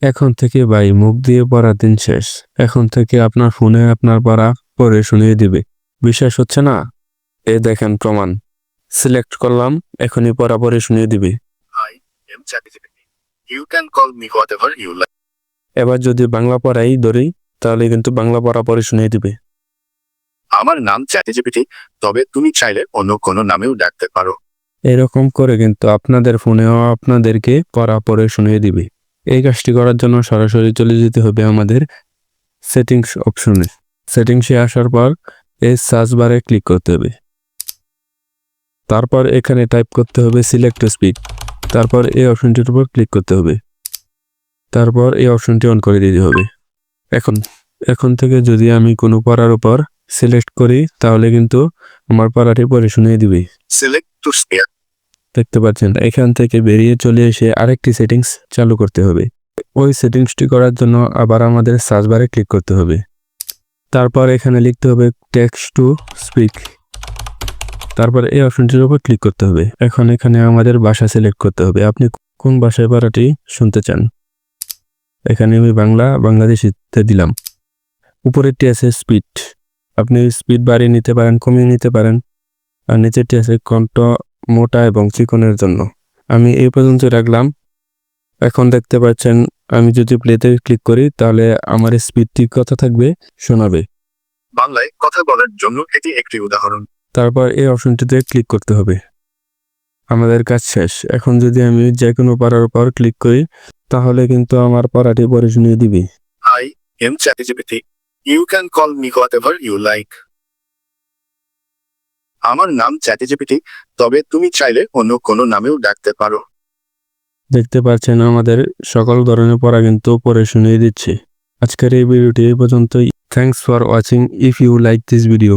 এখন থেকে ভাই মুখ দিয়ে পড়ার দিন শেষ। এখন থেকে আপনার ফোনে আপনার পড়া পড়ে শুনিয়ে দিবে। বিশ্বাস হচ্ছে না? এই দেখেন প্রমাণ। সিলেক্ট করলাম, এখনই পড়া পড়ে শুনিয়ে দিবে। I am ChatGPT. You can call me whatever you like. এবার যদি বাংলা পড়াই ধরি তাহলে কিন্তু বাংলা পড়া পড়ে শুনিয়ে দিবে। আমার নাম ChatGPT, তবে তুমি চাইলে অন্য কোনো নামেও ডাকতে পারো। এরকম করে কিন্তু আপনাদের ফোনেও আপনাদেরকে পড়া পড়ে শুনিয়ে দিবে। এই কাজটি করার জন্য সরাসরি চলে যেতে হবে আমাদের সেটিংস অপশনে। সেটিংসে আসার পর এই সার্চ বারে ক্লিক করতে হবে। তারপর এখানে টাইপ করতে হবে সিলেক্ট স্পিড। তারপর এই অপশনটির উপর ক্লিক করতে হবে। তারপর এই অপশনটি অন করে দিতে হবে। এখন থেকে যদি আমি কোনো পড়ার উপর সিলেক্ট করি তাহলে কিন্তু আমার পড়াটি পড়ে শুনিয়ে দিবে। Select to speak. দেখতে পাচ্ছেন এখান থেকে বেরিয়ে চলে এসে আরেকটি সেটিংস চালু করতে হবে। ওই সেটিংসটি করার জন্য আবার আমাদের সার্চ বারে ক্লিক করতে হবে। তারপর এখানে লিখতে হবে টেক্সট টু স্পিক। তারপর এই অপশনটির উপর ক্লিক করতে হবে। এখন এখানে আমাদের ভাষা সিলেক্ট করতে হবে। আপনি কোন ভাষায় পড়াটি শুনতে চান। এখানে আমি বাংলাদেশিতে দিলাম। উপরেরটি আছে স্পিড। আপনি স্পিড বাড়িয়ে নিতে পারেন, কমিয়ে নিতে পারেন। আর নিচেরটি আছে কণ্ঠ মোটা এবং চিকনের জন্য। আমি এই পর্যন্ত রাখলাম। এখন দেখতে পাচ্ছেন আমি যদি প্লেতে ক্লিক করি তাহলে আমার স্পিডটি কত থাকবে শোনাবে। বাংলায় কথা বলার জন্য এটি একটি উদাহরণ। তারপর এই অপশনটিতে ক্লিক করতে হবে। আমাদের কাজ শেষ। এখন যদি আমি যে কোনো পড়ার উপর ক্লিক করি তাহলে কিন্তু আমার পড়াটি পড়ে শুনিয়ে দিবে। I am ChatGPT. You can call me whatever you like. আমার নাম ChatGPT, তবে তুমি চাইলে অন্য কোনো নামেও ডাকতে পারো। দেখতে পাচ্ছেন আমাদের সকল ধরনের পড়া কিন্তু পড়ে শুনিয়ে দিচ্ছে। আজকের এই ভিডিওটি এই পর্যন্তই। Thanks for watching. If you like this video